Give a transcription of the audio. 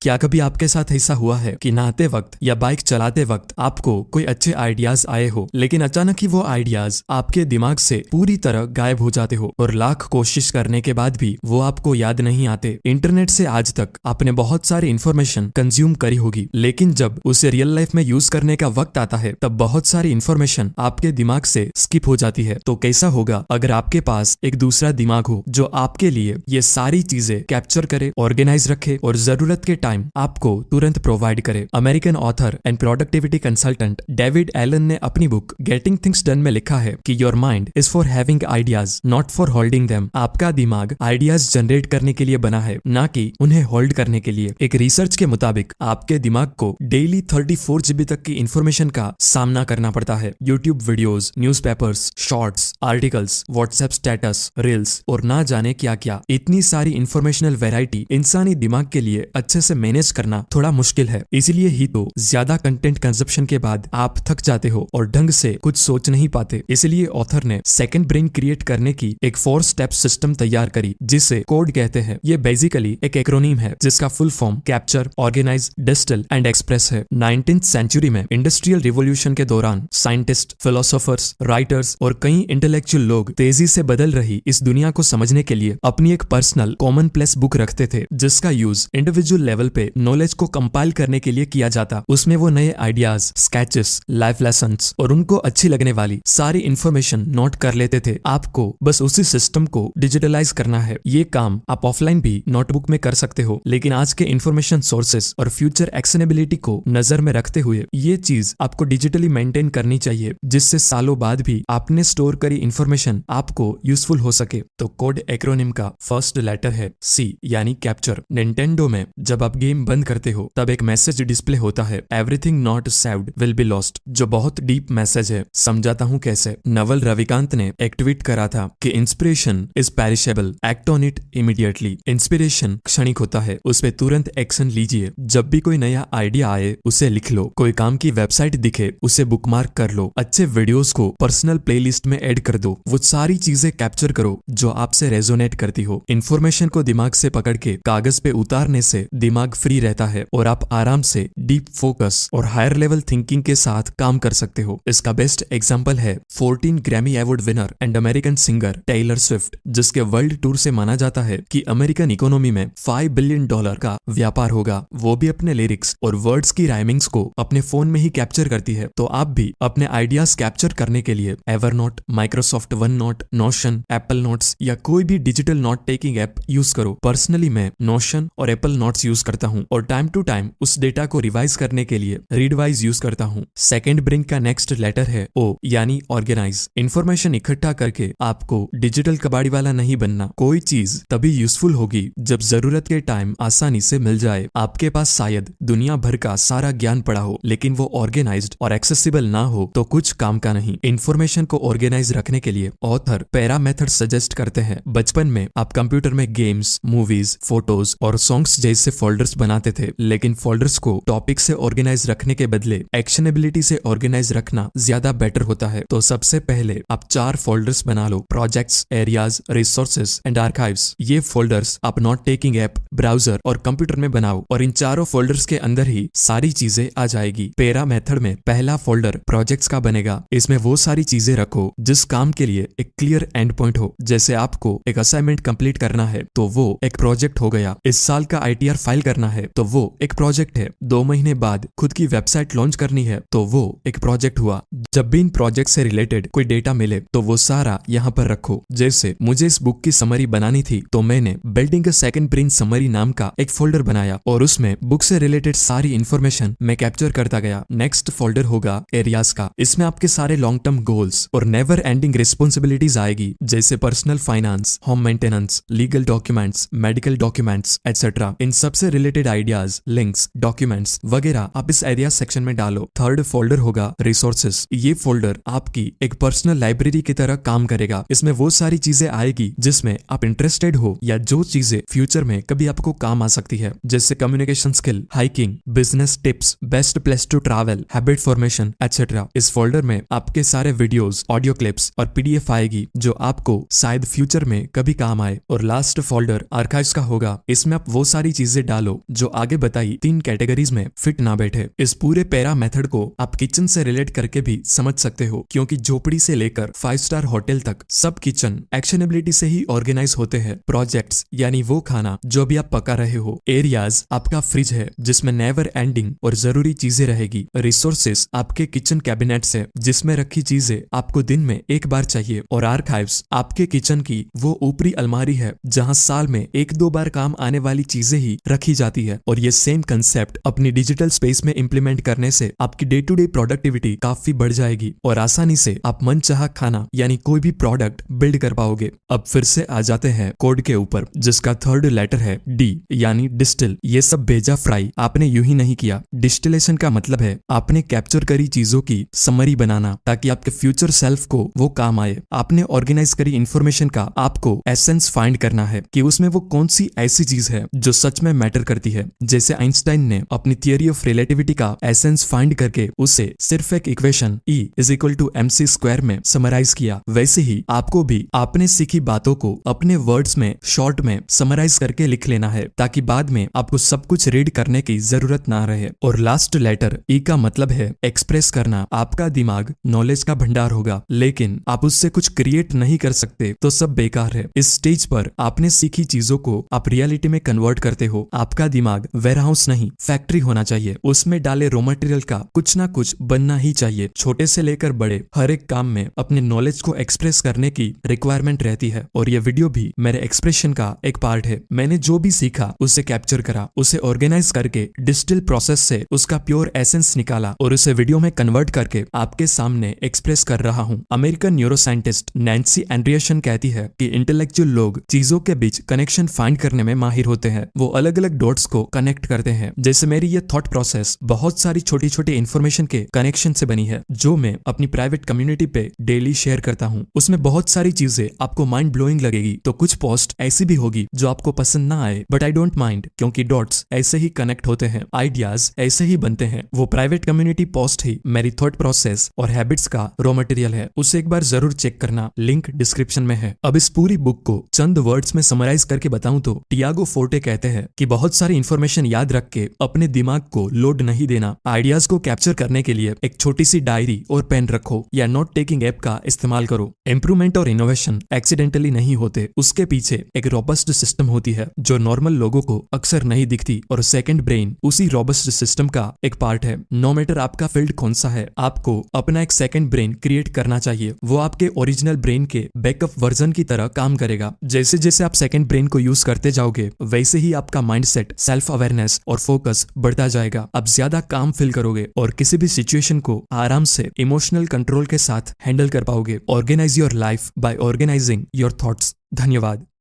क्या कभी आपके साथ ऐसा हुआ है कि नहाते वक्त या बाइक चलाते वक्त आपको कोई अच्छे आइडियाज आए हो, लेकिन अचानक ही वो आइडियाज आपके दिमाग से पूरी तरह गायब हो जाते हो और लाख कोशिश करने के बाद भी वो आपको याद नहीं आते। इंटरनेट से आज तक आपने बहुत सारी इंफॉर्मेशन कंज्यूम करी होगी, लेकिन जब उसे रियल लाइफ में यूज करने का वक्त आता है तब बहुत सारी इंफॉर्मेशन आपके दिमाग से स्किप हो जाती है। तो कैसा होगा अगर आपके पास एक दूसरा दिमाग हो जो आपके लिए ये सारी चीजें कैप्चर करे, ऑर्गेनाइज रखे और जरूरत के टाइम आपको तुरंत प्रोवाइड करे। American author and productivity consultant David Allen ने अपनी बुक गेटिंग थिंग्स डन में लिखा है कि your mind is for having ideas not for holding them. आपका दिमाग आइडियाज जनरेट करने के लिए बना है, ना कि उन्हें होल्ड करने के लिए। एक रिसर्च के मुताबिक आपके दिमाग को डेली 34 GB तक की इंफॉर्मेशन का सामना करना पड़ता है। YouTube videos, newspapers, shorts, articles, WhatsApp status, reels और ना जाने क्या क्या। इतनी सारी इंफॉर्मेशनल वैरायटी इंसानी दिमाग के लिए अच्छे से मैनेज करना थोड़ा मुश्किल है। इसीलिए ही तो ज्यादा कंटेंट कंजप्शन के बाद आप थक जाते हो और ढंग से कुछ सोच नहीं पाते। इसलिए ऑथर ने सेकंड ब्रेन क्रिएट करने की एक 4 स्टेप सिस्टम तैयार करी जिसे कोड कहते हैं। ये बेसिकली एक एक्रोनीम है जिसका full form capture, organise, distil and express है। 19th सेंचुरी में इंडस्ट्रियल रिवॉल्यूशन के दौरान साइंटिस्ट, फिलोसोफर्स, राइटर्स और कई इंटेलेक्चुअल लोग तेजी से बदल रही इस दुनिया को समझने के लिए अपनी एक पर्सनल कॉमन प्लेस बुक रखते थे जिसका यूज इंडिविजुअल लेवल पे नॉलेज को कंपाइल करने के लिए किया जाता। उसमें वो नए आइडियाज, स्केचेस, लाइफ लेसन्स और उनको अच्छी लगने वाली सारी इंफॉर्मेशन नोट कर लेते थे। आपको बस उसी सिस्टम को डिजिटलाइज करना है। ये काम आप ऑफलाइन भी नोटबुक में कर सकते हो, लेकिन आज के इंफॉर्मेशन सोर्सेस और फ्यूचर एक्शनेबिलिटी को नजर में रखते हुए ये चीज आपको डिजिटली मेंटेन करनी चाहिए, जिससे सालों बाद भी आपने स्टोर करी इंफॉर्मेशन आपको यूजफुल हो सके। तो कोड एक्रोनिम का फर्स्ट लेटर है C यानी कैप्चर। निंटेंडो में जब आप गेम बंद करते हो तब एक मैसेज डिस्प्ले होता है, everything not saved will be lost, जो बहुत डीप मैसेज है। समझाता हूँ कैसे। नवल रविकांत ने एक ट्वीट करा था कि inspiration is perishable, act on it immediately. Inspiration क्षणिक होता है, उस पे तुरंत एक्शन लीजिए। जब भी कोई नया आइडिया आए उसे लिख लो, कोई काम की वेबसाइट दिखे उसे बुकमार्क कर लो, अच्छे वीडियोस को पर्सनल प्लेलिस्ट में ऐड कर दो। वो सारी चीजें कैप्चर करो जो आपसे रेजोनेट करती हो। इंफॉर्मेशन को दिमाग से पकड़ के कागज पे उतारने से दिमाग फ्री रहता है और आप आराम से डीप फोकस और हायर लेवल थिंकिंग के साथ काम कर सकते हो। इसका बेस्ट एग्जांपल है 14 Grammy award winner and American singer Taylor Swift, जिसके वर्ल्ड टूर से माना जाता है कि अमेरिकन इकोनॉमी में $5 बिलियन का व्यापार होगा। वो भी अपने लिरिक्स और वर्ड्स की राइमिंग्स को अपने फोन में ही कैप्चर करती है। तो आप भी अपने आइडियाज कैप्चर करने के लिए Evernote, Microsoft one note, notion, Apple notes या कोई भी digital note taking app use करो। पर्सनली मैं नोशन और एप्पल नोट्स यूज करता हूँ और टाइम टू टाइम उस डेटा को रिवाइज करने के लिए रीडवाइज यूज करता हूँ। सेकंड ब्रेन का नेक्स्ट लेटर है O यानी ऑर्गेनाइज। इंफॉर्मेशन इकट्ठा करके आपको डिजिटल कबाड़ी वाला नहीं बनना। कोई चीज तभी यूजफुल होगी जब जरूरत के टाइम आसानी से मिल जाए। आपके पास शायद दुनिया भर का सारा ज्ञान पड़ा हो, लेकिन वो ऑर्गेनाइज्ड और एक्सेसिबल ना हो तो कुछ काम का नहीं। इंफॉर्मेशन को ऑर्गेनाइज रखने के लिए ऑथर पैरा मेथड सजेस्ट करते हैं। बचपन में आप कंप्यूटर में गेम्स, मूवीज, फोटोज और सॉन्ग्स जैसे फोल्डर्स बनाते थे, लेकिन फोल्डर्स को टॉपिक से ऑर्गेनाइज रखने के बदले एक्शनेबिलिटी से ऑर्गेनाइज रखना ज्यादा बेटर होता है। तो सबसे पहले आप 4 फोल्डर्स बना लो, projects, areas, resources and archives. ये फोल्डर्स आप नोट टेकिंग ऐप, ब्राउजर और कंप्यूटर में बनाओ और इन चारों फोल्डर्स के अंदर ही सारी चीजें आ जाएगी। पैरा मेथड में पहला फोल्डर प्रोजेक्ट्स का बनेगा। इसमें वो सारी चीजें रखो जिस काम के लिए एक क्लियर एंड पॉइंट हो। जैसे आपको एक असाइनमेंट कंप्लीट करना है तो वो एक प्रोजेक्ट हो गया। इस साल का ITR फाइल करना है तो वो एक प्रोजेक्ट है। 2 महीने बाद खुद की वेबसाइट लॉन्च करनी है तो वो एक प्रोजेक्ट हुआ। जब भी इन प्रोजेक्ट से रिलेटेड कोई डेटा मिले तो वो सारा यहाँ पर रखो। जैसे मुझे इस बुक की समरी बनानी थी तो मैंने building a second brain summary नाम का एक फोल्डर बनाया और उसमें बुक से रिलेटेड सारी इंफॉर्मेशन मैं कैप्चर करता गया। नेक्स्ट फोल्डर होगा एरियाज का। इसमें आपके सारे लॉन्ग टर्म गोल्स और नेवर एंडिंग रिस्पॉन्सिबिलिटीज आएगी, जैसे personal finance, home maintenance, legal documents, medical documents etcetera. इन सबसे रिलेटेड आइडियाज, लिंक्स, डॉक्यूमेंट्स वगैरह आप इस एरिया सेक्शन में डालो। थर्ड फोल्डर होगा रिसोर्सेज। ये फोल्डर आपकी एक पर्सनल लाइब्रेरी की तरह काम करेगा। इसमें वो सारी चीजें आएगी जिसमें आप इंटरेस्टेड हो या जो चीजें फ्यूचर में कभी आपको काम आ सकती है, जैसे communication skill, hiking, business tips, best place to travel, habit formation etcetera. इस फोल्डर में आपके सारे वीडियोस, ऑडियो क्लिप्स और PDF आएगी जो आपको शायद फ्यूचर में कभी काम आए। और लास्ट फोल्डर आर्काइव्स का होगा। इसमें आप वो सारी चीजें डालो लो जो आगे बताई 3 कैटेगरीज में फिट ना बैठे। इस पूरे पैरा मेथड को आप किचन से रिलेट करके भी समझ सकते हो, क्योंकि झोपड़ी से लेकर 5 स्टार होटल तक सब किचन एक्शनेबिलिटी से ही ऑर्गेनाइज होते हैं। प्रोजेक्ट्स यानी वो खाना जो भी आप पका रहे हो। एरियाज आपका फ्रिज है जिसमें नेवर एंडिंग और जरूरी चीजें रहेगी। रिसोर्सेस आपके किचन कैबिनेट्स है जिसमें रखी चीजें आपको दिन में एक बार चाहिए। और आर्काइव्स आपके किचन की वो ऊपरी अलमारी है जहां साल में 1-2 बार काम आने वाली चीजें ही रखी जाती है। और ये सेम कंसेप्ट अपनी डिजिटल स्पेस में इंप्लीमेंट करने से आपकी डे टू डे प्रोडक्टिविटी काफी बढ़ जाएगी और आसानी से आप मनचाहा खाना यानी कोई भी प्रोडक्ट बिल्ड कर पाओगे। अब फिर से आ जाते हैं कोड के ऊपर, जिसका 3rd लेटर है डी यानी डिस्टिल। ये सब भेजा फ्राई आपने यूं ही नहीं किया। डिस्टिलेशन का मतलब है आपने कैप्चर करी चीजों की समरी बनाना ताकि आपके फ्यूचर सेल्फ को वो काम आए। आपने ऑर्गेनाइज करी इंफॉर्मेशन का आपको एसेंस फाइंड करना है कि उसमें वो कौन सी ऐसी चीज है जो सच में मैटर करती है। जैसे आइंस्टाइन ने अपनी थियरी ऑफ रिलेटिविटी का एसेंस फाइंड करके उसे सिर्फ एक इक्वेशन E=mc² में समराइज किया, वैसे ही आपको भी आपने सीखी बातों को अपने वर्ड्स में शॉर्ट में समराइज करके लिख लेना है ताकि बाद में आपको सब कुछ रीड करने की जरूरत ना रहे। और लास्ट लेटर ई का मतलब है एक्सप्रेस करना। आपका दिमाग नॉलेज का भंडार होगा, लेकिन आप उससे कुछ क्रिएट नहीं कर सकते तो सब बेकार है। इस स्टेज पर आपने सीखी चीजों को आप रियलिटी में कन्वर्ट करते हो। आपका दिमाग वेयरहाउस नहीं फैक्ट्री होना चाहिए। उसमें डाले रॉ मटेरियल का कुछ ना कुछ बनना ही चाहिए। छोटे से लेकर बड़े हर एक काम में अपने नॉलेज को एक्सप्रेस करने की रिक्वायरमेंट रहती है और यह वीडियो भी मेरे एक्सप्रेशन का एक पार्ट है। मैंने जो भी सीखा उसे कैप्चर करा, उसे ऑर्गेनाइज करके डिस्टिल प्रोसेस से उसका प्योर एसेंस निकाला और उसे वीडियो में कन्वर्ट करके आपके सामने एक्सप्रेस कर रहा हूँ। अमेरिकन न्यूरोसाइंटिस्ट नैन्सी एंड्रियसन कहती है कि इंटेलेक्चुअल लोग चीजों के बीच कनेक्शन फाइंड करने में माहिर होते हैं। वो अलग अलग डॉट्स को कनेक्ट करते हैं। जैसे मेरी ये थॉट प्रोसेस बहुत सारी छोटी छोटी इन्फॉर्मेशन के कनेक्शन से बनी है जो मैं अपनी प्राइवेट कम्युनिटी पे डेली शेयर करता हूँ। उसमें बहुत सारी चीजें आपको माइंड ब्लोइंग लगेगी, तो कुछ पोस्ट ऐसी भी होगी जो आपको पसंद ना आए, बट आई डोंट माइंड, क्योंकि डॉट्स ऐसे ही कनेक्ट होते हैं, आइडियाज ऐसे ही बनते हैं। वो प्राइवेट कम्युनिटी पोस्ट ही मेरी थॉट प्रोसेस और हैबिट्स का रॉ मटेरियल है। उसे एक बार जरूर चेक करना, लिंक डिस्क्रिप्शन में है। अब इस पूरी बुक को चंद वर्ड्स में समराइज करके बताऊं तो टियागो फोर्टे कहते हैं कि बहुत सारी इंफॉर्मेशन याद रख के अपने दिमाग को लोड नहीं देना। आइडियाज को कैप्चर करने के लिए एक छोटी सी डायरी और पेन रखो या नोट टेकिंग ऐप का इस्तेमाल करो। इंप्रूवमेंट और इनोवेशन एक्सीडेंटली नहीं होते, उसके पीछे एक रोबस्ट सिस्टम होती है जो नॉर्मल लोगों को अक्सर नहीं दिखती, और सेकंड ब्रेन उसी रोबस्ट सिस्टम का एक पार्ट है। नो मैटर आपका फील्ड कौन सा है, आपको अपना एक सेकंड ब्रेन क्रिएट करना चाहिए। वो आपके ओरिजिनल ब्रेन के बैकअप वर्जन की तरह काम करेगा। जैसे जैसे आप सेकंड ब्रेन को यूज करते जाओगे वैसे ही आपका माइंडसेट, सेल्फ अवेयरनेस और फोकस बढ़ता जाएगा। आप ज्यादा काम फील करोगे और किसी भी सिचुएशन को आराम से इमोशनल कंट्रोल के साथ हैंडल कर पाओगे। Organise your life by organising your thoughts. धन्यवाद।